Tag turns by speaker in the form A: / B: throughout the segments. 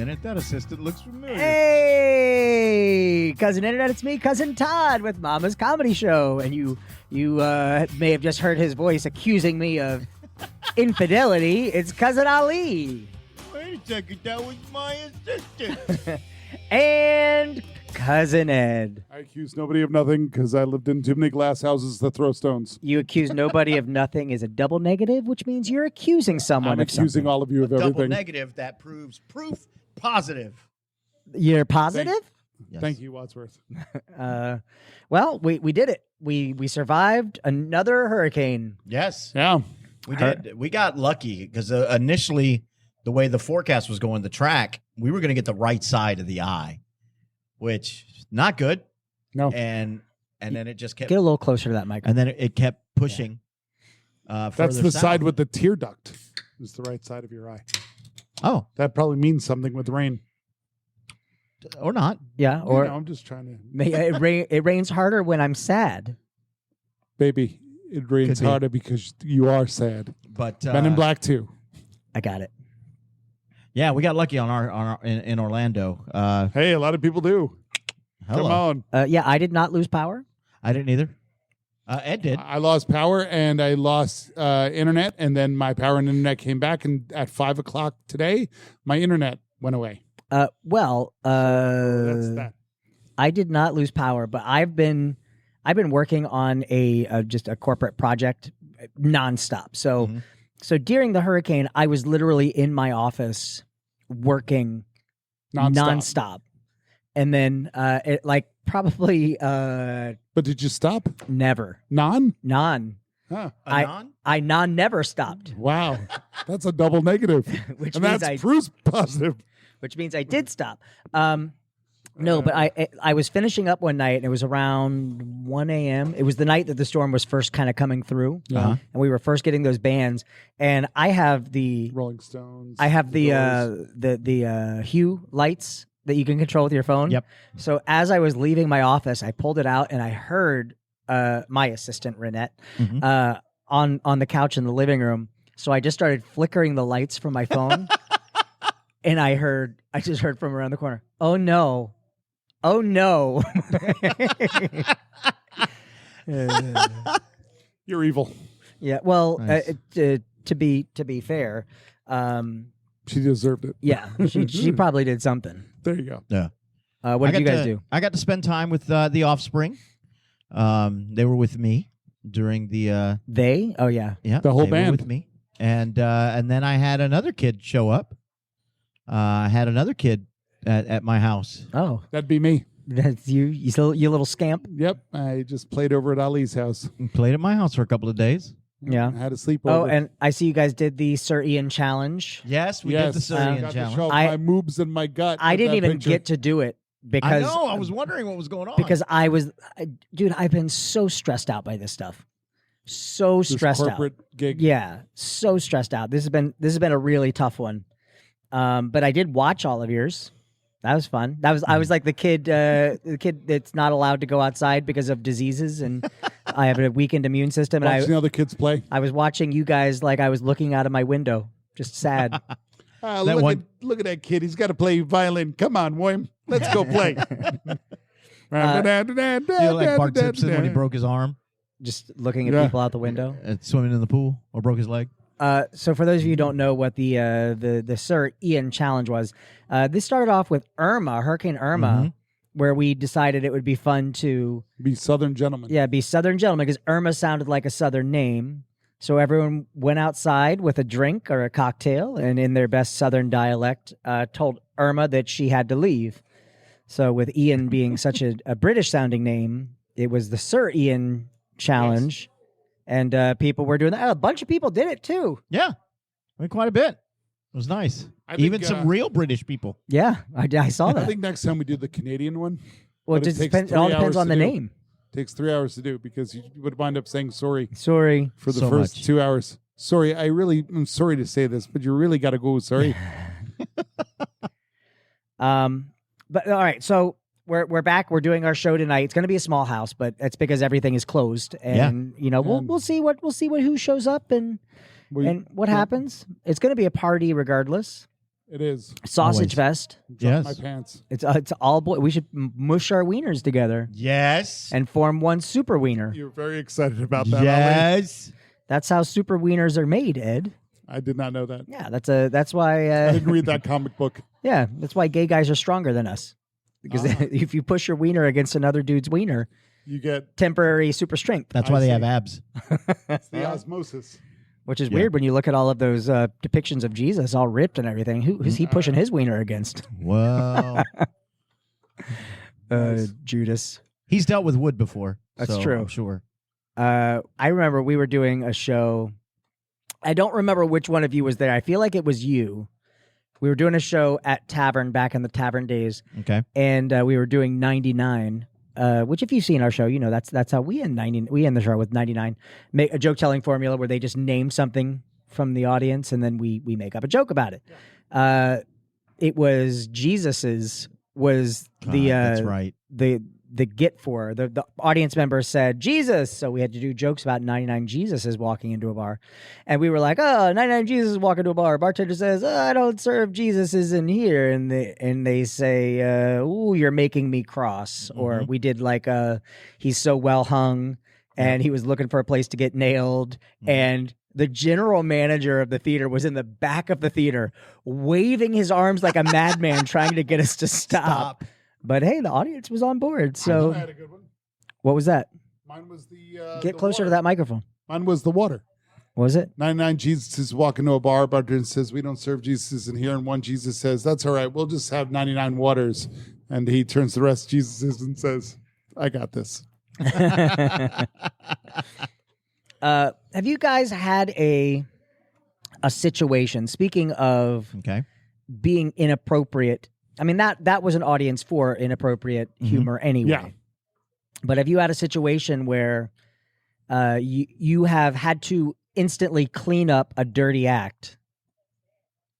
A: minute. That assistant looks familiar.
B: Hey, Cousin Internet, it's me, Cousin Todd, with Mama's Comedy Show. And you may have just heard his voice accusing me of infidelity. It's Cousin Ali.
A: Wait a second, that was my assistant.
B: And Cousin Ed.
C: I accuse nobody of nothing because I lived in too many glass houses that throw stones.
B: You accuse nobody of nothing is a double negative, which means you're accusing someone
C: I'm
B: of
C: accusing
B: something.
C: all of you of
A: Double
C: everything.
A: negative, that proves proof positive.
B: You're positive?
A: Yes.
C: Thank you, Wadsworth.
B: Well, we did it. We survived another hurricane.
A: Yes,
C: Yeah.
A: we did. We got lucky because initially, the way the forecast was going, the track, we were going to get the right side of the eye, which not good.
C: No.
A: And then it just kept,
B: Get a little closer to that mic.
A: and then it kept pushing.
C: That's
A: further
C: the
A: south.
C: side with the tear duct. Is the right side of your eye.
A: Oh,
C: That probably means something with rain.
A: or not.
B: Yeah, or
C: I'm just trying to...
B: it rains harder when I'm sad.
C: Baby, it rains
A: Could be.
C: harder because you are sad.
A: But
C: Men in Black 2.
B: I got it.
A: yeah, we got lucky on our in Orlando.
C: Hey, a lot of people do.
A: Hello.
C: Come on.
B: Yeah, I did not lose power.
A: I didn't either. Ed did.
C: I lost power and I lost internet, and then my power and internet came back, and at 5 o'clock today, my internet went away.
B: That's
C: That's that.
B: I did not lose power, but I've been working on just a corporate project nonstop. So
A: Mhm.
B: so during the hurricane, I was literally in my office working nonstop. And then it like probably
C: But did you stop?
B: never
C: Non?
B: Huh.
A: Anon?
B: I never stopped,
C: Wow. That's a double negative.
B: which
C: And
B: means
C: that's proof positive.
B: which means I did stop. No, but I was finishing up one night and it was around 1 a.m. It was the night that the storm was first kind of coming through,
A: Uh-huh.
B: and we were first getting those bands. And I have the
C: Rolling Stones.
B: the Hue lights that you can control with your phone.
A: Yep.
B: So as I was leaving my office, I pulled it out and I heard my assistant Renette
A: Mhm.
B: on the couch in the living room. So I just started flickering the lights from my phone, and I just heard from around the corner, "Oh no, oh no!"
C: You're evil.
B: Yeah. Well,
A: Nice.
B: to be fair,
C: She deserved it.
B: yeah, she probably did something.
C: There you go.
A: Yeah.
B: What did you guys do?
A: I got to spend time with the Offspring. They were with me during the
B: They? Oh yeah.
C: The whole
A: they were
C: band.
A: with me, and then I had another kid show up. I had another kid at my house.
B: Oh,
C: That'd be me.
B: that's you. You little scamp.
C: Yep. I just played over at Ali's house.
A: And played at my house for a couple of days.
B: Yeah.
C: I had a sleepover.
B: Oh, and I see you guys did the Sir Ian challenge.
A: Yes, we did the
C: I
A: Syrian
C: got to
A: challenge.
C: show
B: I-
C: my moobs and my gut.
B: I
C: with
B: didn't
C: that
B: even
C: picture.
B: get to do it because
A: I know. I was wondering what was going on.
B: because dude, I've been so stressed out by this stuff. So
C: This
B: stressed out.
C: corporate gig.
B: Yeah, so stressed out. This has been a really tough one. But I did watch all of yours. That was fun. I was like the kid that's not allowed to go outside because of diseases, and I have a weakened immune system. And
C: Watching the other kids play.
B: I was watching you guys like I was looking out of my window, just sad.
C: Look at that kid. He's got to play violin. Come on, William. Let's go play.
A: You know, like Bart Simpson when he broke his arm
B: Just looking at
C: Yeah.
B: people out the window.
A: swimming in the pool or broke his leg.
B: So for those of you who don't know what the Sir Ian challenge was, this started off with Hurricane Irma, where we decided it would be fun to
C: Be Southern gentlemen.
B: be Southern gentlemen because Irma sounded like a Southern name. So everyone went outside with a drink or a cocktail, and in their best Southern dialect, told Irma that she had to leave. So with Ian being such a British-sounding name, it was the Sir Ian challenge. And people were doing that. A bunch of people did it too.
A: Yeah, I mean, quite a bit. It was nice.
C: I think,
A: Even some real British people.
B: Yeah, I saw
C: I
B: that.
C: think next time we do the Canadian one,
B: Well,
C: but
B: it,
C: it
B: just
C: takes
B: depends, it
C: 3
B: all depends
C: hours
B: on
C: to
B: the
C: do.
B: name.
C: takes 3 hours to do because you would wind up saying sorry
B: Sorry.
C: for the
A: So
C: first
A: much.
C: 2 hours. Sorry, I'm sorry to say this, but you really got to go sorry.
B: But all right, so we're back. We're doing our show tonight. It's going to be a small house, but it's because everything is closed, and you know we'll see who shows up and what happens. It's going to be a party regardless.
C: It is.
B: Sausage
A: Always.
B: Fest.
C: Drop
A: Yes.
C: my pants.
B: It's all boy. We should mush our wieners together
A: Yes.
B: and form one super wiener.
C: You're very excited about that. Ali.
A: Yes.
B: That's how super wieners are made, Ed.
C: I did not know that.
B: Yeah, that's why.
C: I didn't read that comic book.
B: Yeah, that's why gay guys are stronger than us. Because if you push your wiener against another dude's wiener,
C: You get
B: temporary super strength,
A: That's
C: I
A: why they
C: see.
A: have abs.
C: the osmosis.
B: which is
A: Yeah.
B: weird when you look at all of those depictions of Jesus all ripped and everything. Who's he pushing his wiener against?
A: Well,
C: Nice.
B: Judas.
A: he's dealt with wood before.
B: That's
A: so
B: true.
A: I'm sure.
B: I remember we were doing a show. I don't remember which one of you was there. I feel like it was you. We were doing a show at Tavern back in the Tavern days,
A: Okay.
B: and we were doing 99. Which, if you've seen our show, you know that's how we end 90. We end the show with 99. Make a joke telling formula where they just name something from the audience, and then we make up a joke about it. It was Jesus's was the
A: that's right.
B: the get for the audience member said Jesus, so we had to do jokes about 99 Jesuses walking into a bar, and we were like, oh, 99 Jesus walk into a bar. Bartender says, oh, I don't serve Jesuses in here, and they say, ooh, you're making me cross. Or we did like he's so well hung, and he was looking for a place to get nailed, and the general manager of the theater was in the back of the theater waving his arms like a madman trying to get us to stop. But hey, the audience was on board.
C: I
B: So
C: had a good one.
B: what was that?
C: Mine was the
B: Get
C: the
B: closer
C: water.
B: to that microphone.
C: Mine was the water.
B: What was it?
C: 99 Jesus is walking to a bar. Bartender says, we don't serve Jesus in here. And one Jesus says, that's all right. We'll just have 99 waters. And he turns to the rest of Jesus and says, I got this.
B: Have you guys had a situation? Speaking of
A: Okay.
B: being inappropriate, I mean that was an audience for inappropriate humor anyway.
C: Yeah.
B: But have you had a situation where you have had to instantly clean up a dirty act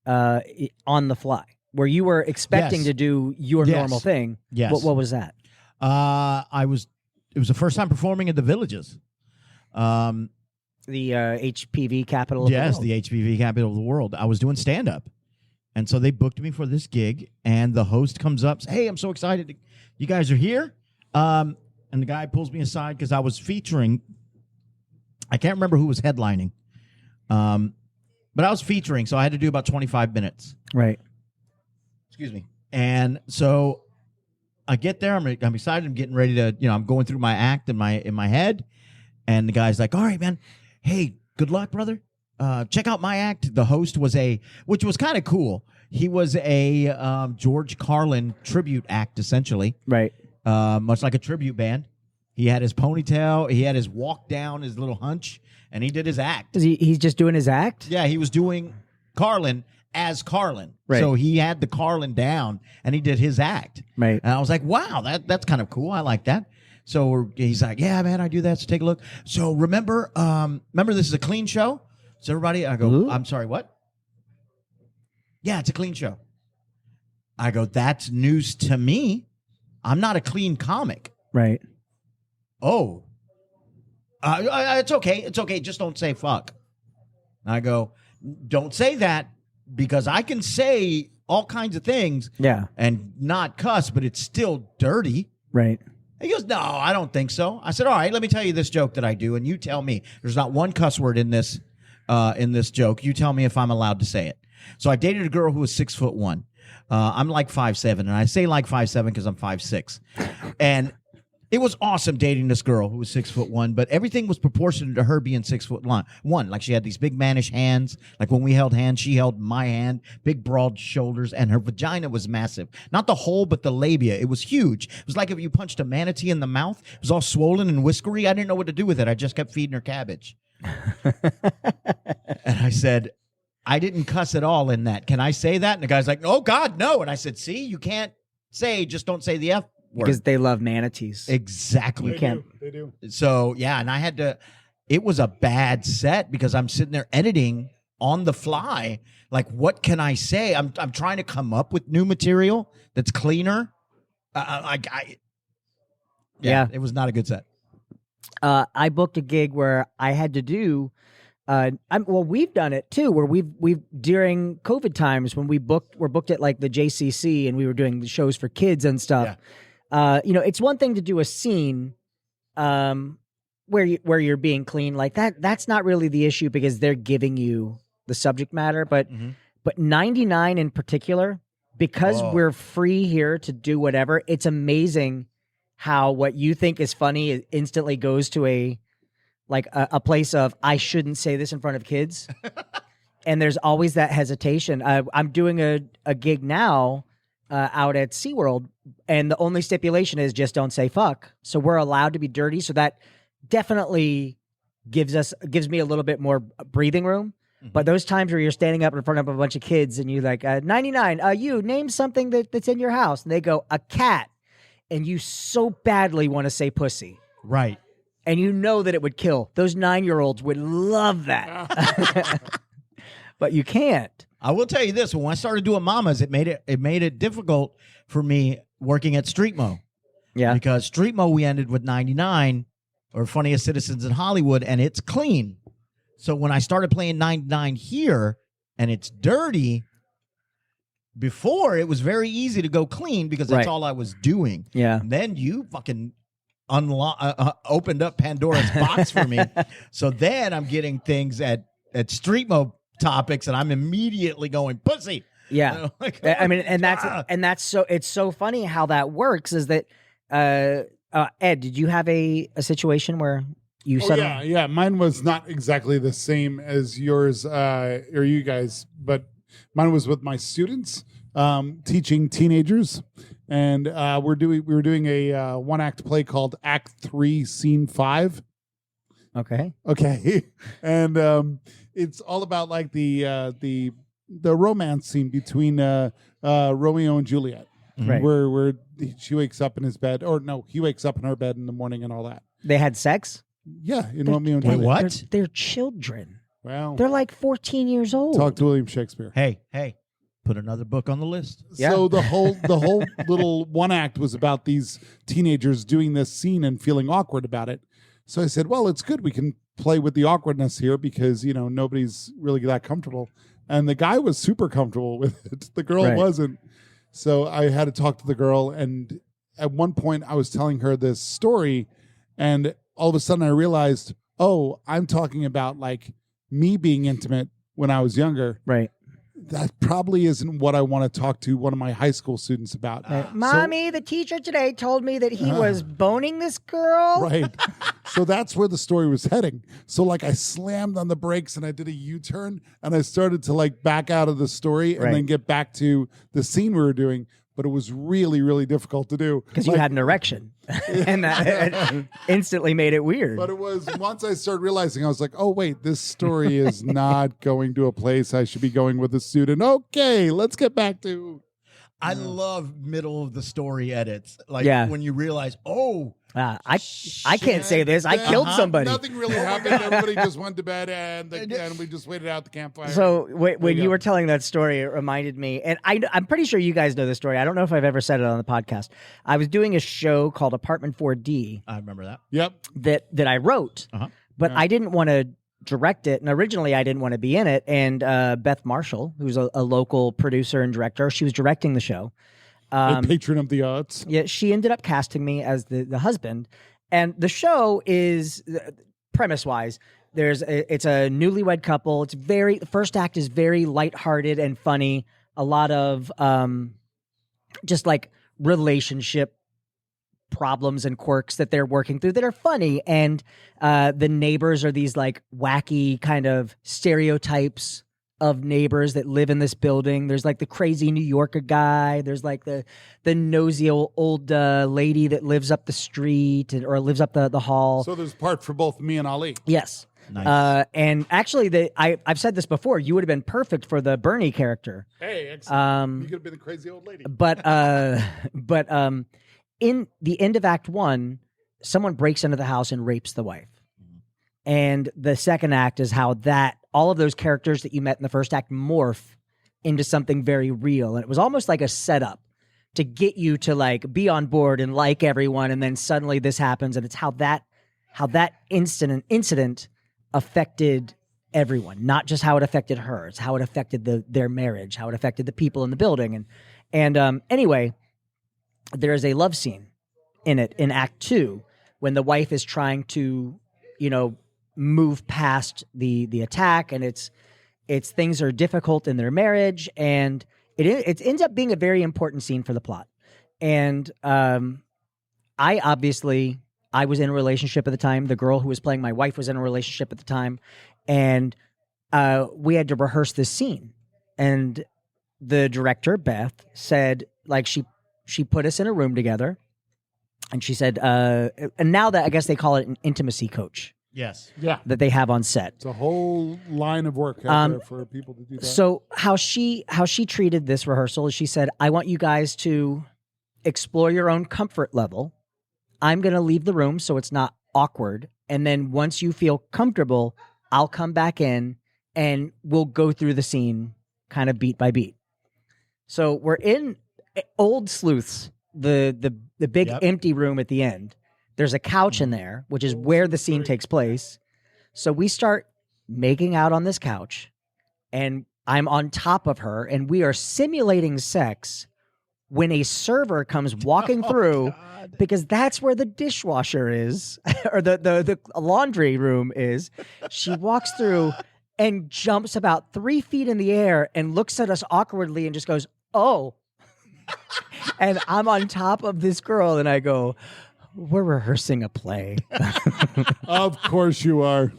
B: on the fly, where you were expecting
A: Yes.
B: to do your
A: Yes.
B: normal thing?
A: Yes.
B: What was that?
A: It was the first time performing at the Villages.
B: The HPV capital of the
A: Yes,
B: world.
A: the HPV capital of the world. I was doing stand up. And so they booked me for this gig, and the host comes up, says, hey, I'm so excited you guys are here. And the guy pulls me aside because I was featuring, I can't remember who was headlining, but I was featuring, so I had to do about 25 minutes.
B: Right.
A: Excuse me. And so I get there, I'm excited, I'm getting ready to, I'm going through my act in my head, and the guy's like, all right, man, hey, good luck, brother. Check out my act. The host was which was kind of cool. He was a George Carlin tribute act, essentially,
B: Right.
A: much like a tribute band. He had his ponytail, he had his walk down, his little hunch, and he did his act.
B: He's just doing his act?
A: Yeah, he was doing Carlin as Carlin.
B: Right.
A: So he had the Carlin down, and he did his act.
B: Right.
A: And I was like, wow, that's kind of cool. I like that. So he's like, yeah, man, I do that. So take a look. So remember this is a clean show? So everybody, I go,
B: Ooh.
A: I'm sorry, what? Yeah, it's a clean show. I go, that's news to me. I'm not a clean comic.
B: Right.
A: Oh. It's okay. It's okay. Just don't say fuck. And I go, don't say that, because I can say all kinds of things
B: Yeah.
A: and not cuss, but it's still dirty.
B: Right.
A: He goes, no, I don't think so. I said, all right, let me tell you this joke that I do, and you tell me. There's not one cuss word in this joke. You tell me if I'm allowed to say it. So I dated a girl who was 6'1". I'm like 5'7", and I say like 5'7" because I'm 5'6". And it was awesome dating this girl who was 6'1", but everything was proportionate to her being 6'1". Like she had these big mannish hands. Like when we held hands, she held my hand, big broad shoulders, and her vagina was massive. Not the hole, but the labia. It was huge. It was like if you punched a manatee in the mouth. It was all swollen and whiskery. I didn't know what to do with it. I just kept feeding her cabbage. And I said, I didn't cuss at all in that. Can I say that? And the guy's like, oh, God, no. And I said, see, you can't say, just don't say the F word.
B: Because they love manatees.
A: Exactly.
B: You can't.
C: They do.
A: So, yeah, and I had to, it was a bad set because I'm sitting there editing on the fly. Like, what can I say? I'm trying to come up with new material that's cleaner.
B: Yeah.
A: It was not a good set.
B: I booked a gig where I had to do We've done it too, where we've during COVID times when we're booked at like the JCC and we were doing the shows for kids and stuff. It's one thing to do a scene, where you're being clean like that. That's not really the issue because they're giving you the subject matter, but 99 in particular, because we're free here to do whatever. It's amazing how what you think is funny instantly goes to a place of, I shouldn't say this in front of kids. And there's always that hesitation. I'm doing a gig now out at SeaWorld, and the only stipulation is just don't say fuck. So we're allowed to be dirty. So that definitely gives me a little bit more breathing room. But those times where you're standing up in front of a bunch of kids and you're like, 99, you name something that's in your house. And they go, a cat. And you so badly want to say pussy.
A: Right.
B: And you know that it would kill. Those 9-year-olds would love that. But you can't.
A: I will tell you this: when I started doing mamas, it made it difficult for me working at Street Mo.
B: Yeah.
A: Because Street Mo, we ended with 99 or Funniest Citizens in Hollywood, and it's clean. So when I started playing 99 here and it's dirty, before it was very easy to go clean because that's all I was doing.
B: Yeah.
A: And then you fucking opened up Pandora's box for me. So then I'm getting things at Street Mo topics, and I'm immediately going pussy.
B: Yeah. I mean, and that's so, it's so funny how that works is that, Ed, did you have a situation where you said,
C: yeah. Mine was not exactly the same as yours, or you guys, but mine was with my students, teaching teenagers. And, we were doing a, one-act play called Act 3, Scene 5.
B: Okay.
C: And, it's all about like the romance scene between Romeo and Juliet,
B: right?
C: Where she wakes up in his bed, or no, he wakes up in her bed in the morning and all that.
B: They had sex.
C: Yeah, in Romeo and Juliet.
A: Wait, what?
B: They're children.
C: Well,
B: they're like 14 years old.
C: Talk to William Shakespeare.
A: Hey, put another book on the list.
B: Yeah.
C: So the whole little one act was about these teenagers doing this scene and feeling awkward about it. So I said, well, it's good. We can play with the awkwardness here because, nobody's really that comfortable. And the guy was super comfortable with it. The girl wasn't. So I had to talk to the girl. And at one point I was telling her this story, and all of a sudden I realized, I'm talking about like me being intimate when I was younger.
B: Right.
C: That probably isn't what I want to talk to one of my high school students about.
B: Mommy, the teacher today told me that he was boning this girl.
C: Right. So that's where the story was heading. So like I slammed on the brakes and I did a U-turn and I started to like back out of the story and then get back to the scene we were doing. But it was really, really difficult to do.
B: Because you had an erection. And that instantly made it weird.
C: But it was, once I started realizing, I was like, oh, wait, this story is not going to a place I should be going with a student. Okay, let's get back to...
A: I love middle of the story edits. Like when you realize,
B: I can't say this. I killed somebody.
C: Nothing really happened. Everybody just went to bed and we just waited out the campfire.
B: So when you were telling that story, it reminded me, and I'm pretty sure you guys know the story. I don't know if I've ever said it on the podcast. I was doing a show called Apartment 4D.
A: I remember that.
C: Yep.
B: That I wrote, but I didn't want to direct it, and originally I didn't want to be in it. And Beth Marshall, who's a local producer and director, she was directing the show.
C: A patron of the arts.
B: Yeah, she ended up casting me as the husband. And the show is, premise-wise, it's a newlywed couple. The first act is very lighthearted and funny. A lot of just like relationship problems and quirks that they're working through that are funny. And the neighbors are these like wacky kind of stereotypes of neighbors that live in this building. There's like the crazy New Yorker guy. There's like the nosy old lady that lives up the street or lives up the hall.
C: So there's part for both me and Ali.
B: Yes.
A: Nice.
B: And actually, I've said this before. You would have been perfect for the Bernie character.
C: Hey, excellent. You could have been the crazy old lady.
B: But in the end of Act 1, someone breaks into the house and rapes the wife. And the second act is how all of those characters that you met in the first act morph into something very real. And it was almost like a setup to get you to like be on board and like everyone. And then suddenly this happens. And it's how that incident affected everyone, not just how it affected her. It's how it affected their marriage, how it affected the people in the building. And anyway, there is a love scene in it in Act 2 when the wife is trying to, move past the attack, and it's things are difficult in their marriage, and it ends up being a very important scene for the plot. And I was in a relationship at the time. The girl who was playing my wife was in a relationship at the time, and we had to rehearse this scene. And the director, Beth, said, like, she put us in a room together, and she said, and now that I guess they call it an intimacy coach.
A: Yes.
C: Yeah.
B: That they have on set.
C: It's a whole line of work out there for people to do that.
B: So how she treated this rehearsal is she said, I want you guys to explore your own comfort level. I'm going to leave the room so it's not awkward. And then once you feel comfortable, I'll come back in and we'll go through the scene kind of beat by beat. So we're in Old Sleuths, the big empty room at the end. There's a couch in there, which is where the scene takes place. So we start making out on this couch, and I'm on top of her, and we are simulating sex when a server comes walking through, because that's where the dishwasher is, or the laundry room is. She walks through and jumps about 3 feet in the air and looks at us awkwardly and just goes, "Oh." And I'm on top of this girl, and I go, "We're rehearsing a play."
C: Of course you are.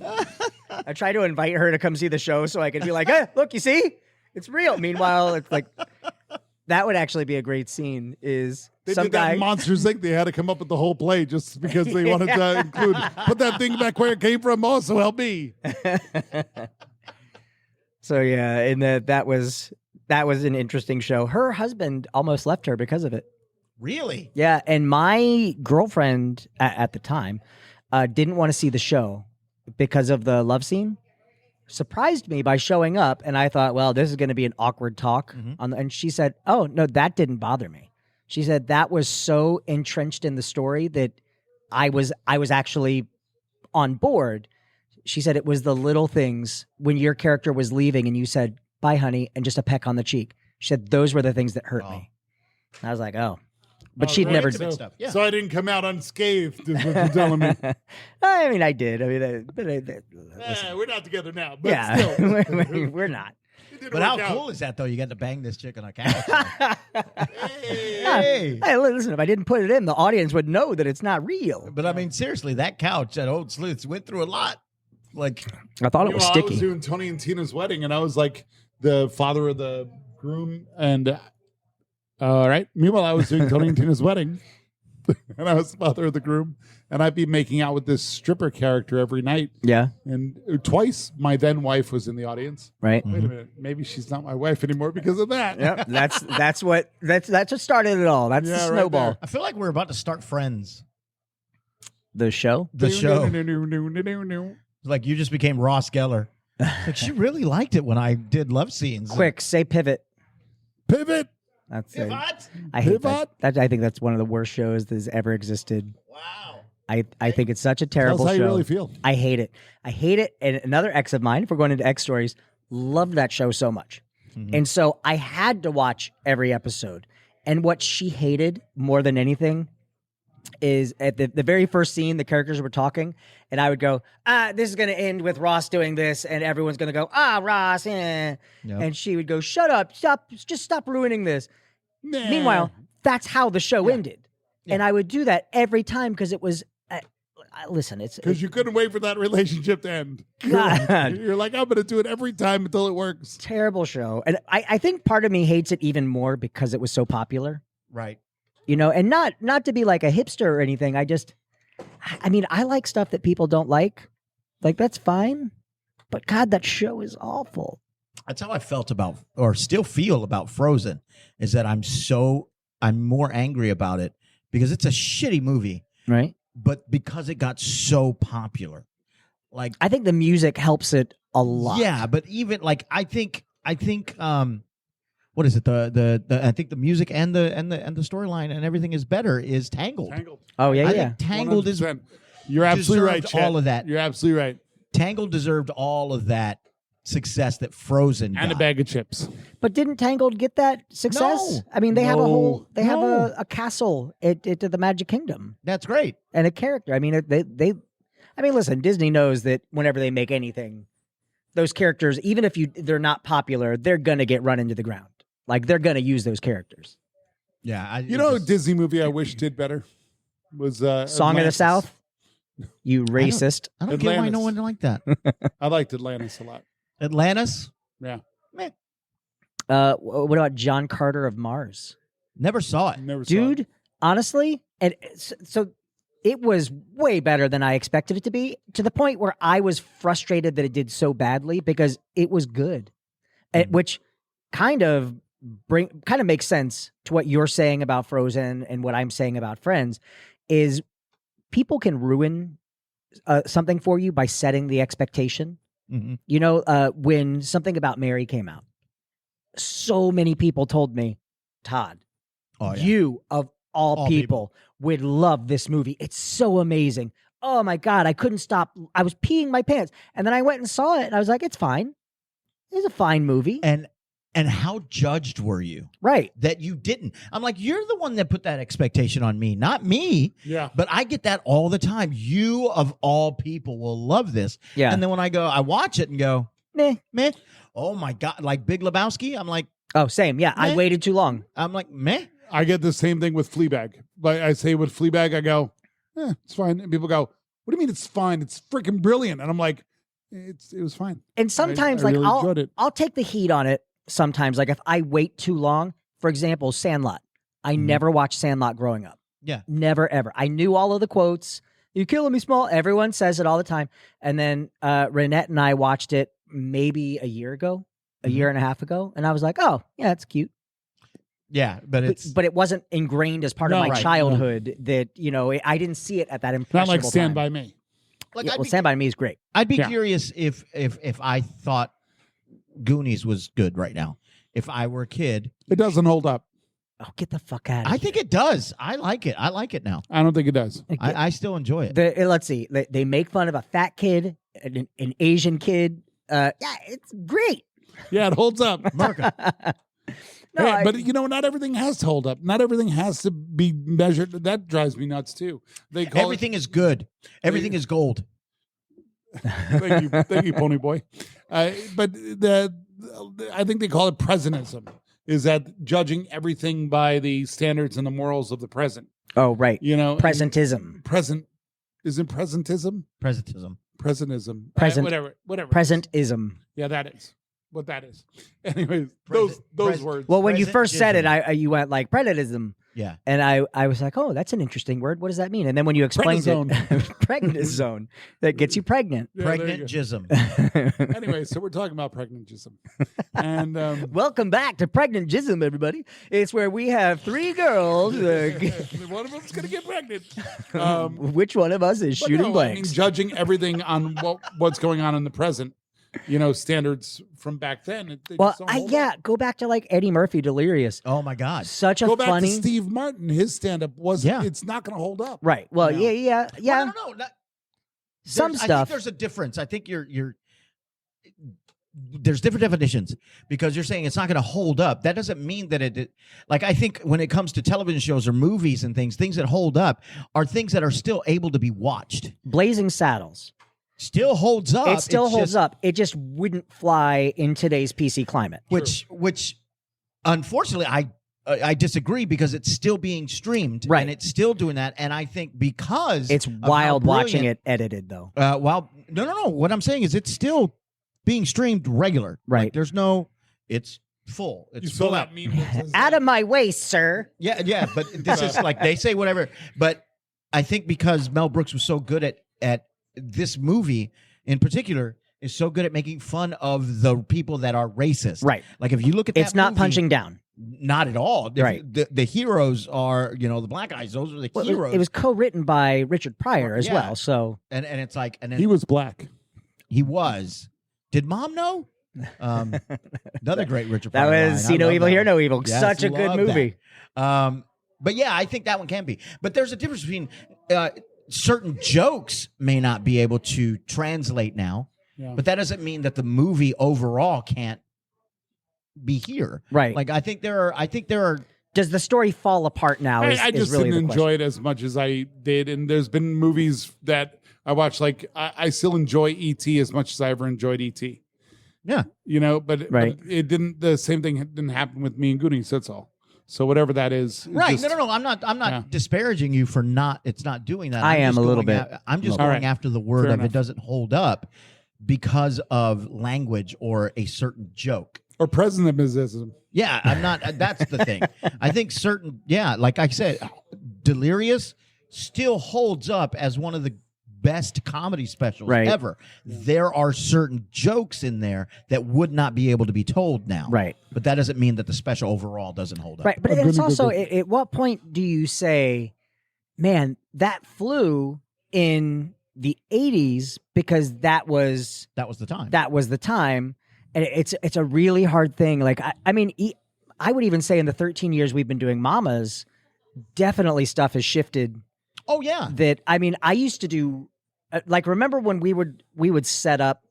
B: I try to invite her to come see the show so I can be like, "Hey, look, you see? It's real." Meanwhile, it's like, that would actually be a great scene. Is
C: They
B: some
C: did that
B: guy
C: in Monsters Inc. They had to come up with the whole play just because they wanted to include, put that thing back where it came from. Also help me.
B: So yeah, and that was an interesting show. Her husband almost left her because of it.
A: Really?
B: Yeah, and my girlfriend at the time didn't want to see the show because of the love scene. Surprised me by showing up, and I thought, well, this is going to be an awkward talk. And she said, "Oh no, that didn't bother me." She said that was so entrenched in the story that I was actually on board. She said it was the little things when your character was leaving and you said, "Bye, honey," and just a peck on the cheek. She said those were the things that hurt me. I was like, oh. But she'd never.
C: So I didn't come out unscathed, is what you're telling me.
B: I mean, I did. I mean,
C: We're not together now, but
B: yeah,
C: still.
B: we're not.
A: But how cool is that, though? You got to bang this chick on a couch.
C: Hey.
B: Hey, listen, if I didn't put it in, the audience would know that it's not real.
A: But I mean, seriously, that couch at Old Sleuths went through a lot. Like,
B: I thought it was
C: I was
B: sticky.
C: doing Tony and Tina's wedding, and I was like the father of the groom, and all right. Meanwhile, I was doing Tony and Tina's wedding, and I was the father of the groom, and I'd be making out with this stripper character every night.
B: Yeah.
C: And twice, my then wife was in the audience.
B: Right.
C: Wait a minute, maybe she's not my wife anymore because of that.
B: Yep. That's what started it all. That's the
C: Yeah, right
B: snowball.
C: there.
A: I feel like we're about to start Friends.
B: The show.
A: The show.
C: show.
A: Like, you just became Ross Geller. Like, she really liked it when I did love scenes.
B: Quick, say pivot.
C: Pivot.
B: That's
A: Pivot.
B: I hate
C: Pivot?
B: that. I think that's one of the worst shows that has ever existed.
A: Wow.
B: I think it's such a
C: Tell
B: terrible
C: us how
B: show.
C: you really feel.
B: I hate it. I hate it. And another ex of mine, if we're going into ex stories, loved that show so much. And so I had to watch every episode. And what she hated more than anything is at the very first scene, the characters were talking, and I would go, this is going to end with Ross doing this, and everyone's going to go, Ross, eh.
A: Yep.
B: And she would go, shut up, just stop ruining this.
C: Nah.
B: Meanwhile, that's how the show ended.
A: Yeah.
B: And I would do that every time because it was, listen, it's
C: Because you couldn't wait for that relationship to end.
B: God.
C: You're like, I'm going to do it every time until it works.
B: terrible show. And I think part of me hates it even more because it was so popular,
A: Right.
B: and not to be like a hipster or anything. I mean, I like stuff that people don't like. Like, that's fine. But God, that show is awful.
A: That's how I felt about, or still feel about Frozen, is that I'm more angry about it because it's a shitty movie,
B: Right?
A: but because it got so popular. Like,
B: I think the music helps it a lot.
A: yeah, but even like I think what is it? I think the music and the storyline and everything is better is Tangled.
C: Tangled.
B: Oh, yeah,
A: I
B: yeah.
A: think Tangled is
C: 100%. You're absolutely right,
A: deserved
C: Chet.
A: all of that.
C: You're absolutely right.
A: Tangled deserved all of that success that Frozen
C: And
A: got.
C: a bag of chips.
B: But didn't Tangled get that success?
A: No.
B: I mean, they have a whole, they have
A: No.
B: a castle at the Magic Kingdom
A: That's great.
B: and a character. I mean, I mean, listen, Disney knows that whenever they make anything, those characters, even if they're not popular, they're gonna get run into the ground. Like they're gonna use those characters.
A: Yeah.
C: You know, a Disney movie I wish did better was
B: Song of the
C: Atlantis.
B: South. You racist.
A: I don't get why no
C: Atlantis.
A: one like that.
C: I liked Atlantis a lot.
A: Atlantis?
C: Yeah,
B: What about John Carter of Mars?
A: Never saw it.
C: never saw
B: Dude,
C: it.
B: honestly, and so it was way better than I expected it to be, to the point where I was frustrated that it did so badly because it was good. And, which kind of makes sense to what you're saying about Frozen and what I'm saying about Friends, is people can ruin something for you by setting the expectation.
A: Mhm.
B: You know, when Something About Mary came out, so many people told me, Todd,
A: Oh, yeah.
B: you of all
A: All
B: people would love this movie. It's so amazing. Oh my God, I couldn't stop. I was peeing my pants. And then I went and saw it and I was like, it's fine. It's a fine movie.
A: And how judged were you
B: Right.
A: that you didn't? I'm like, you're the one that put that expectation on me, not me.
C: Yeah,
A: But I get that all the time. You of all people will love this.
B: Yeah.
A: And then when I watch it and go,
B: Meh.
A: meh. Oh my God. Like Big Lebowski. I'm like,
B: Oh, same. Yeah. I
A: Meh.
B: waited too long.
A: meh.
C: I get the same thing with Fleabag. Like I say with Fleabag, I go, it's fine. And people go, what do you mean it's fine? It's freaking brilliant. And I'm like, it was fine.
B: And sometimes
C: I really enjoyed it.
B: I'll take the heat on it sometimes. Like if I wait too long, for example, Sandlot. I
A: Mhm.
B: never watched Sandlot growing up.
A: Yeah.
B: Never, ever. I knew all of the quotes. You killing me small. Everyone says it all the time. And then Renette and I watched it maybe a year ago, a
A: Mhm.
B: year and a half ago. And I was like, oh, yeah, it's cute.
A: Yeah. But it's
B: But it wasn't ingrained as part of
C: No,
B: my
C: right, no.
B: childhood that, you know, I didn't see it at that
C: Not
B: impressionable
C: like Stand
B: time.
C: By Me.
A: like,
B: Yeah, well, Stand By Me is great.
A: I'd be
C: Yeah.
A: curious if I thought Goonies was good right now. If I were a kid,
C: It doesn't hold up.
B: Oh, get the fuck out of
A: I
B: here.
A: think it does. I like it. I like it now.
C: I don't think it does.
A: I still enjoy it.
B: Let's see. They make fun of a fat kid, an Asian kid. Yeah, it's great.
C: Yeah, it holds up.
A: America.
B: No,
C: Yeah, but you know, not everything has to hold up. Not everything has to be measured. That drives me nuts too. They call
A: Everything is good. Everything is gold.
C: Thank you, Pony Boy. But I think they call it presentism. Is that judging everything by the standards and the morals of the present?
B: Oh, right.
C: You know,
B: Presentism.
C: present isn't presentism.
A: Presentism.
C: Presentism.
B: Present-
C: whatever.
B: Presentism.
C: Yeah, that is what that is. Anyways,
A: Present-
C: those
A: pres-
C: words.
B: Well, when you first said it,
A: Presentism.
B: you went like presentism.
A: Yeah.
B: And I was like, oh, that's an interesting word. What does that mean? And then when you explained it, pregnant that gets you pregnant.
C: Yeah, there you
A: Pregnant
C: go.
A: jism.
C: Anyway, so we're talking about pregnantism, and
B: Welcome back to Pregnant Jism, everybody. It's where we have three girls.
C: one of them's gonna get pregnant.
B: Which one of us is
C: But
B: shooting
C: no,
B: blanks?
C: I mean, judging everything on what's going on in the present, you know, standards from back then. They
B: Well,
C: just don't hold up.
B: go back to like Eddie Murphy, Delirious.
A: Oh my God.
B: Such a
C: Go back
B: funny.
C: to Steve Martin. His stand-up was.
A: Yeah.
C: It's not going to hold up.
B: Right. Well,
A: No.
B: yeah.
A: Well, no.
B: Some
A: I think
B: stuff.
A: there's a difference. I think there's different definitions because you're saying it's not going to hold up. That doesn't mean that it. Like I think when it comes to television shows or movies and things that hold up are things that are still able to be watched.
B: Blazing Saddles.
A: Still holds up.
B: It still
A: It's
B: holds
A: just-
B: up. It just wouldn't fly in today's PC climate.
A: Which unfortunately I disagree because it's still being streamed,
B: Right.
A: And it's still doing that. And I think because
B: It's
A: of how
B: wild watching
A: brilliant-
B: it edited, though.
A: Well, no. What I'm saying is it's still being streamed regular.
B: Right.
A: Like, there's no. It's full. It's
C: You saw
A: full
C: that
A: out.
C: meme. that says,
B: Out of my way, sir.
A: Yeah. But this is like they say whatever. But I think because Mel Brooks was so good at this movie in particular is so good at making fun of the people that are racist.
B: Right.
A: Like if you look at that
B: It's not
A: movie,
B: punching down.
A: Not at all.
B: Right.
A: The heroes are, the black guys. Those are the
B: Well,
A: heroes.
B: it was co-written by Richard Pryor as
A: Yeah.
B: well. So
A: and it's like, and then
C: he was black.
A: he was. Did Mom know? Another great Richard
B: that
A: Pryor
B: was
A: line.
B: See
A: I
B: No
A: love
B: Evil,
A: that
B: Hear
A: one.
B: No Evil.
A: Yes,
B: Such a good
A: love that.
B: movie.
A: But yeah, I think that one can be. But there's a difference between certain jokes may not be able to translate now, but that doesn't mean that the movie overall can't be here.
B: Right.
A: Like I think there are.
B: Does the story fall apart now?
C: I just
B: really
C: didn't
B: the
C: enjoy it as much as I did. And there's been movies that I watched, like I still enjoy E.T. as much as I ever enjoyed E.T.
A: Yeah.
C: But it didn't, the same thing didn't happen with me and Goonies, that's all. So whatever that is.
A: Right. No. I'm not disparaging you for it's not doing that.
B: I am a little bit.
A: I'm just going after the word
C: Fair
A: of
C: enough.
A: it doesn't hold up because of language or a certain joke.
C: Or presentism.
A: Yeah, I'm not. That's the thing. I think like I said, Delirious still holds up as one of the best comedy specials ever. There are certain jokes in there that would not be able to be told now.
B: Right.
A: But that doesn't mean that the special overall doesn't hold up.
B: Right. But it's also, at what point do you say, man, that flew in the 80s because that was
A: the time.
B: That was the time. And it's a really hard thing. Like, I mean, I would even say in the 13 years we've been doing Mamas, definitely stuff has shifted.
A: Oh, yeah.
B: That, I mean, I used to do, like, remember when we would set up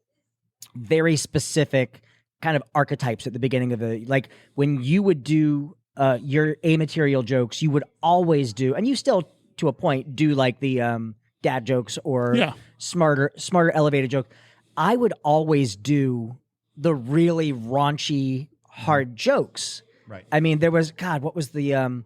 B: very specific kind of archetypes at the beginning of like, when you would do your A-material jokes, you would always do, and you still, to a point, do, like, the dad jokes or smarter elevated joke. I would always do the really raunchy, hard jokes.
A: Right.
B: I mean, there was, God, what was the,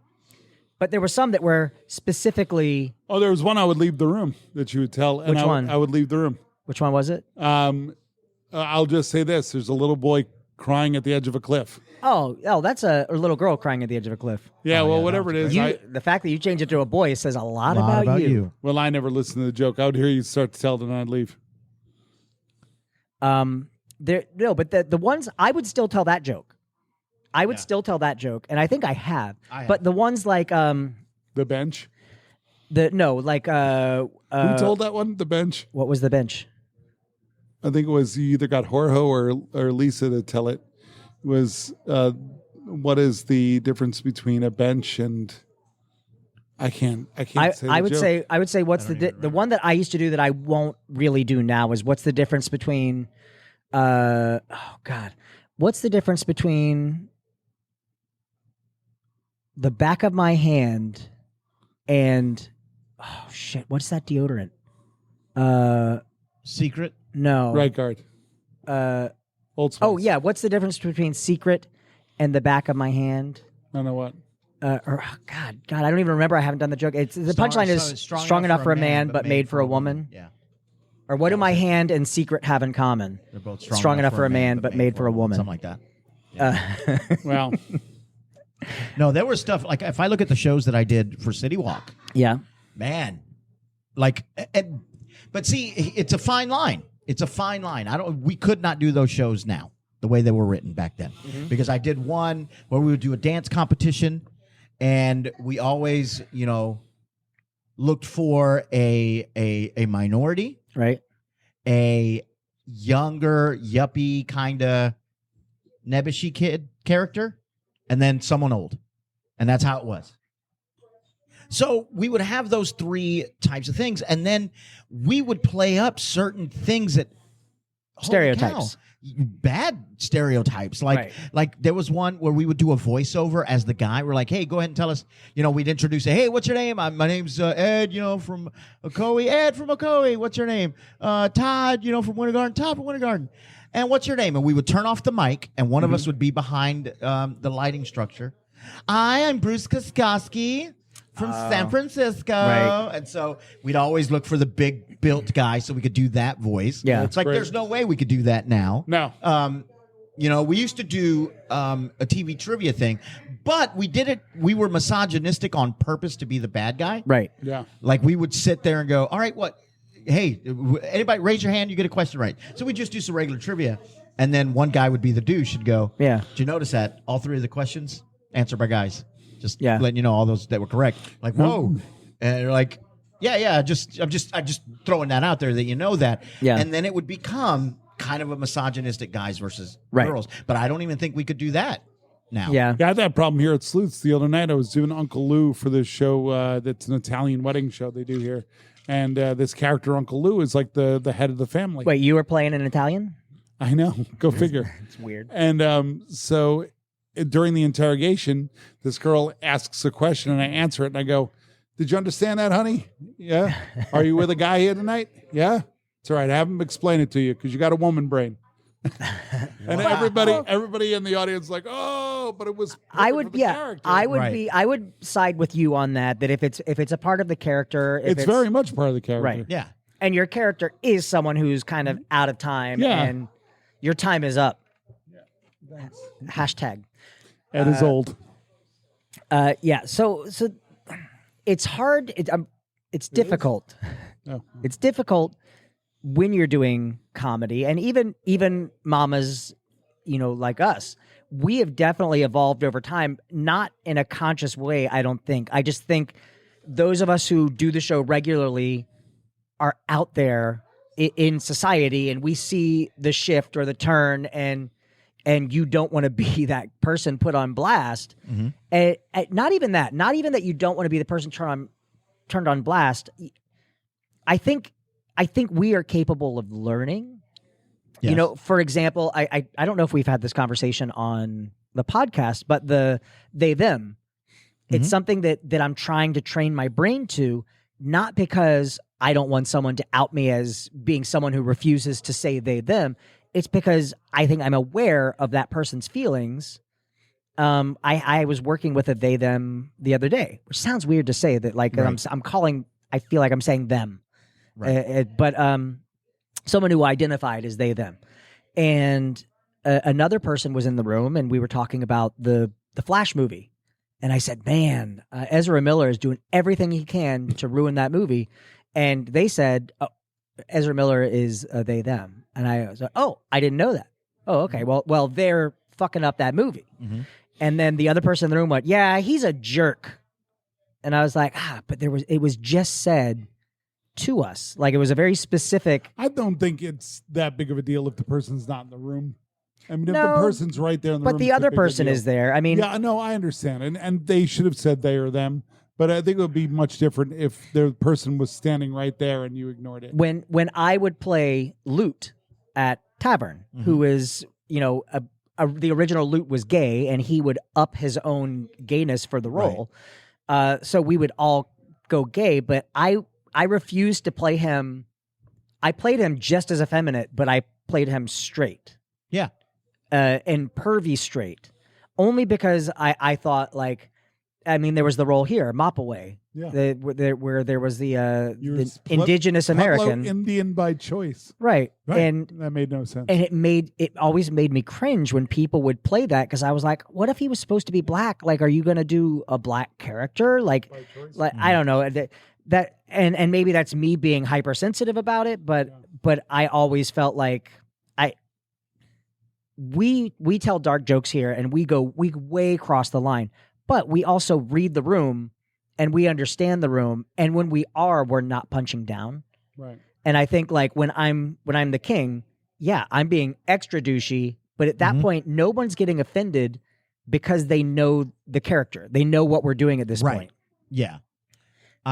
B: but there were some that were specifically.
C: Oh, there was one I would leave the room that you would tell. And
B: Which one?
C: I would leave the room.
B: Which one was it?
C: I'll just say this. There's a little boy crying at the edge of a cliff.
B: Oh, that's a little girl crying at the edge of a cliff.
C: Yeah, well,
A: yeah,
C: whatever it is.
B: The fact that you change it to a boy says a lot about you.
C: Well, I never listened to the joke. I would hear you start to tell it and I'd leave.
B: But the ones, I would still tell that joke. I would still tell that joke, and I think I have. But the ones like
C: The Bench.
B: Who
C: Who told that one? The Bench.
B: What was The Bench?
C: I think it was you either got Jorge or Lisa to tell it. It was what is the difference between a bench and I can't say.
B: I would say what's the one that I used to do that I won't really do now is what's the difference between what's the difference between the back of my hand and what's that deodorant?
A: Secret.
B: No.
C: Right guard. Old Spice.
B: Oh yeah, what's the difference between secret and the back of my hand?
C: I don't know what.
B: God, I don't even remember. I haven't done the joke. The punchline is strong enough for a man, but made for a woman.
A: Yeah.
B: Or what do my hand and secret have in common?
A: They're both
B: strong enough for a man, but made for a woman.
A: Something like that. Yeah.
C: Well,
A: no, there was stuff like if I look at the shows that I did for City Walk,
B: yeah,
A: man, like, but see, it's a fine line. It's a fine line. We could not do those shows now the way they were written back then, because I did one where we would do a dance competition, and we always, looked for a minority,
B: right,
A: a younger yuppie kind of nebbishy kid character, and then someone old, and that's how it was. So we would have those three types of things, and then we would play up certain things that
B: stereotypes,
A: bad stereotypes. Like there was one where we would do a voiceover as the guy. We're like, hey, go ahead and tell us. We'd introduce it. Hey, what's your name? My name's Ed. From Ocoee. Ed from Ocoee. What's your name? Todd. From Winter Garden. Todd from Winter Garden. And what's your name? And we would turn off the mic, and one of us would be behind the lighting structure. I'm Bruce Koskowski from San Francisco.
B: Right.
A: And so we'd always look for the big built guy so we could do that voice.
B: Yeah.
A: It's like
C: great.
A: there's no way we could do that now.
C: no.
A: We used to do a TV trivia thing, but we did it. We were misogynistic on purpose to be the bad guy.
B: right?
C: Yeah.
A: Like we would sit there and go, all right, what? Hey, anybody raise your hand, you get a question right. So we just do some regular trivia. And then one guy would be the douche and go,
B: Yeah.
A: Did you notice that all three of the questions answered by guys? Just
B: Yeah.
A: letting you know all those that were correct. Like, whoa. And you're like, I'm just throwing that out there that you know that.
B: Yeah.
A: And then it would become kind of a misogynistic guys versus
B: Right.
A: girls. But I don't even think we could do that now.
B: Yeah.
C: Yeah, I had that problem here at Sleuths the other night. I was doing Uncle Lou for this show that's an Italian wedding show they do here. And this character, Uncle Lou, is like the head of the family.
B: Wait, you were playing in Italian?
C: I know. Go figure.
B: It's weird.
C: And so during the interrogation, this girl asks a question and I answer it and I go, "Did you understand that, honey? Yeah. Are you with a guy here tonight? Yeah. It's all right. Have him explain it to you because you got a woman brain." And everybody in the audience like, "Oh," but it was.
B: I would,
C: character.
B: I would
A: Right.
B: I would side with you on that. That if it's a part of the character, if
C: It's very much part of the character.
B: Right.
A: Yeah.
B: and your character is someone who's kind of out of time,
C: Yeah.
B: and your time is up. Hashtag.
C: Ed is old.
B: Yeah. So it's hard. It's difficult.
C: Oh.
B: It's difficult when you're doing comedy, and even mamas, like us, we have definitely evolved over time, not in a conscious way, I don't think. I just think those of us who do the show regularly are out there in society, and we see the shift or the turn, and you don't want to be that person put on blast.
A: Mm-hmm.
B: And not even that you don't want to be the person turned on blast. I think we are capable of learning.
A: Yes.
B: For example, I don't know if we've had this conversation on the podcast, but the they them, it's something that I'm trying to train my brain to, not because I don't want someone to out me as being someone who refuses to say they them. It's because I think I'm aware of that person's feelings. I was working with a they them the other day, which sounds weird to say that, like,
A: Right.
B: I feel like I'm saying them.
A: Right.
B: But someone who identified as they them, and another person was in the room, and we were talking about the Flash movie, and I said, "Man, Ezra Miller is doing everything he can to ruin that movie," and they said, "Oh, Ezra Miller is they them," and I was like, "Oh, I didn't know that. Oh, okay. Well, they're fucking up that movie."
A: Mm-hmm.
B: And then the other person in the room went, "Yeah, he's a jerk," and I was like, but it was just said to us. Like, it was a very specific.
C: I don't think it's that big of a deal if the person's not in the room. I mean, if
B: No,
C: the person's right there in the room,
B: But the
C: it's a
B: other
C: bigger
B: person
C: deal.
B: is there. I mean,
C: Yeah, no, I understand, and they should have said they or them. But I think it would be much different if the person was standing right there and you ignored it.
B: when I would play Lute at Tavern, who is, the original Lute was gay, and he would up his own gayness for the role. So we would all go gay, but I refused to play him. I played him just as effeminate, but I played him straight.
A: Yeah.
B: And pervy straight, only because I thought, like, I mean, there was the role here, Mopaway,
C: Yeah.
B: where there was the
C: You're
B: indigenous American,
C: Indian by choice,
B: right?
C: right?
B: And
C: that made no sense.
B: it always made me cringe when people would play that, because I was like, what if he was supposed to be black? Like, are you going to do a black character? Like I don't know that and maybe that's me being hypersensitive about it, but I always felt like we tell dark jokes here, and we way across the line, but we also read the room and we understand the room, and when we're not punching down.
C: Right.
B: And I think, like, when I'm the king, yeah, I'm being extra douchey, but at that point, no one's getting offended because they know the character. They know what we're doing at this point.
A: Yeah.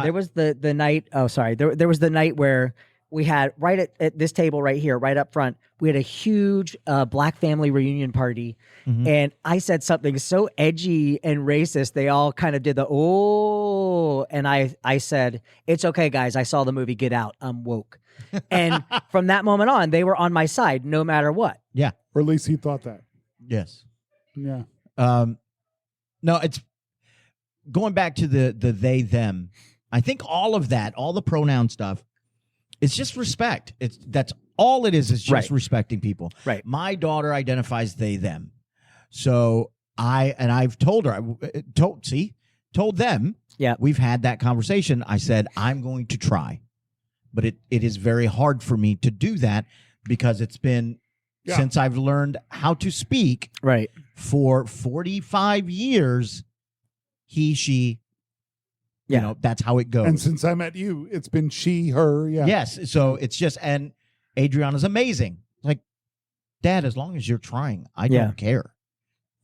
B: There was the night. Oh, sorry. There was the night where we had right at this table right here, right up front, we had a huge black family reunion party, and I said something so edgy and racist. They all kind of did the oh, and I said, "It's okay, guys. I saw the movie Get Out. I'm woke." And from that moment on, they were on my side, no matter what.
A: Yeah.
C: Or at least he thought that.
A: Yes.
C: Yeah.
A: No, it's going back to the they them. I think all of that, all the pronoun stuff, it's just respect. That's all it is just
B: Right.
A: respecting people.
B: Right.
A: My daughter identifies they them. So I've told her, told them.
B: Yeah.
A: We've had that conversation. I said, I'm going to try. But it is very hard for me to do that because it's been since I've learned how to speak
B: Right.
A: for 45 years, he, she, that's how it goes.
C: And since I met you, it's been she, her. Yeah.
A: Yes. So it's just, and Adriana's amazing. Like, Dad, as long as you're trying, I don't care.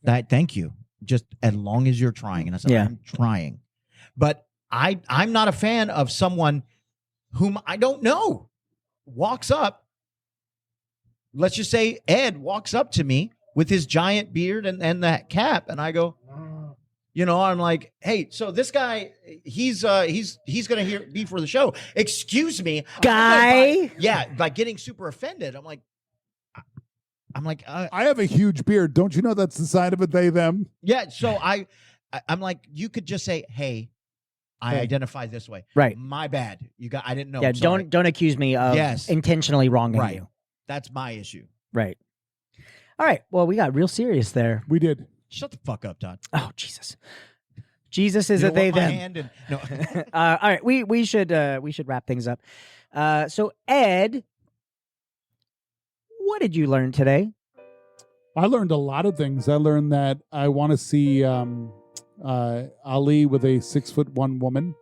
A: Thank you. Just as long as you're trying. And I said, I'm trying. But I'm not a fan of someone whom I don't know, walks up. Let's just say Ed walks up to me with his giant beard and that cap, and I go, I'm like, hey, so this guy, he's gonna be for the show. Excuse me,
B: guy.
A: Like getting super offended. I'm like,
C: I have a huge beard. Don't you know that's the sign of a they them?
A: yeah. So I'm like, you could just say, hey, I identify this way.
B: Right.
A: My bad. I didn't know.
B: Yeah.
A: I'm sorry.
B: Don't accuse me of intentionally wronging
A: Right.
B: you.
A: That's my issue.
B: Right. All right. Well, we got real serious there.
C: We did.
A: Shut the fuck up, Todd.
B: Oh, Jesus. Jesus is
A: You
B: a
A: don't
B: they
A: want my
B: them.
A: hand no.
B: All right. We should wrap things up. So Ed, what did you learn today?
C: I learned a lot of things. I learned that I want to see Ali with a 6'1" woman.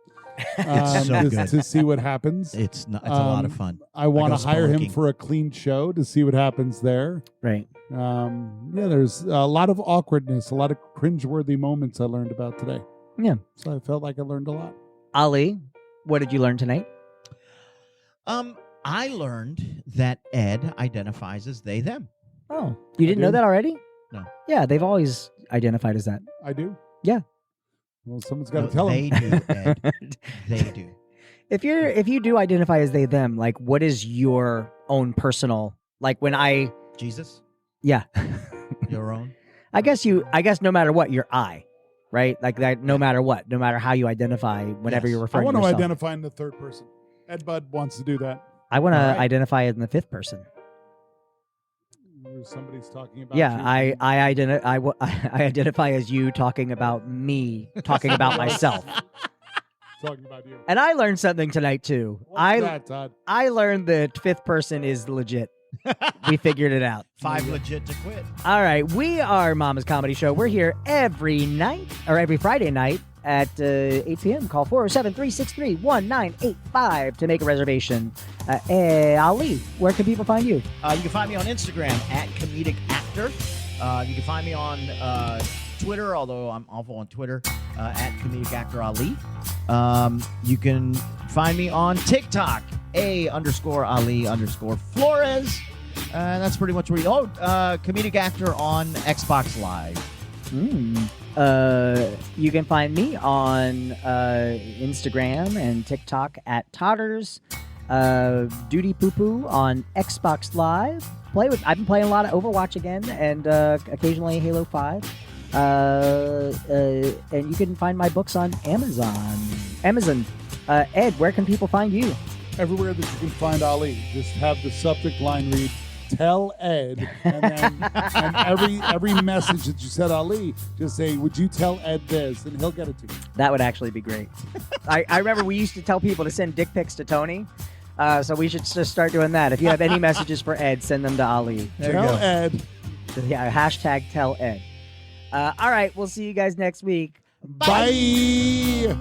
A: so good.
C: To see what happens.
A: It's a lot of fun.
C: I want to
A: go
C: hire him
A: spelunking.
C: for a clean show to see what happens there.
B: Right.
C: There's a lot of awkwardness, a lot of cringeworthy moments I learned about today.
B: Yeah.
C: So I felt like I learned a lot.
B: Ali, what did you learn tonight?
A: I learned that Ed identifies as they them.
B: Oh, you didn't know
C: do.
B: that already?
A: No.
B: Yeah, they've always identified as that.
C: I do.
B: Yeah.
C: Well, someone's got to
A: No,
C: tell
A: they
C: him.
A: do, Ed. They do.
B: If you do identify as they them, like what is your own personal like when I
A: Jesus,
B: yeah.
A: your own.
B: I guess no matter what, you're I. Right? Like that no matter what, no matter how you identify whenever
A: Yes.
B: you're
C: I
B: referring
C: want
B: to
C: to
B: yourself.
C: identify in the third person. Ed Bud wants to do that.
B: I want to
A: All right.
B: identify in the fifth person.
C: Where somebody's talking about
B: Yeah,
C: you.
B: I identify as you talking about me, talking about myself.
C: Talking about you.
B: And I learned something tonight too.
C: What's that, Todd?
B: I learned that fifth person is legit. We figured it out.
A: 5 legit to quit.
B: All right, we are Mama's Comedy Show. We're here every night or every Friday night at 8 p.m. Call 407-363-1985 to make a reservation. Ali, where can people find you?
A: You can find me on Instagram at comedic actor. You can find me on Twitter, although I'm awful on Twitter, at comedic actor Ali. You can find me on TikTok, _Ali_Flores. That's pretty much where comedic actor on Xbox Live.
B: You can find me on Instagram and TikTok at Todders. Duty Poo Poo on Xbox Live. I've been playing a lot of Overwatch again, and occasionally Halo 5. And you can find my books on Amazon. Ed, where can people find you?
C: Everywhere that you can find Ali, just have the subject line read "Tell Ed," and then and every message that you said Ali, just say, "Would you tell Ed this?" and he'll get it to you.
B: That would actually be great. I remember we used to tell people to send dick pics to Tony. So we should just start doing that. If you have any messages for Ed, send them to Ali.
A: There you
C: Tell
A: go.
C: Ed.
B: Yeah, hashtag tell Ed. All right, we'll see you guys next week.
C: Bye.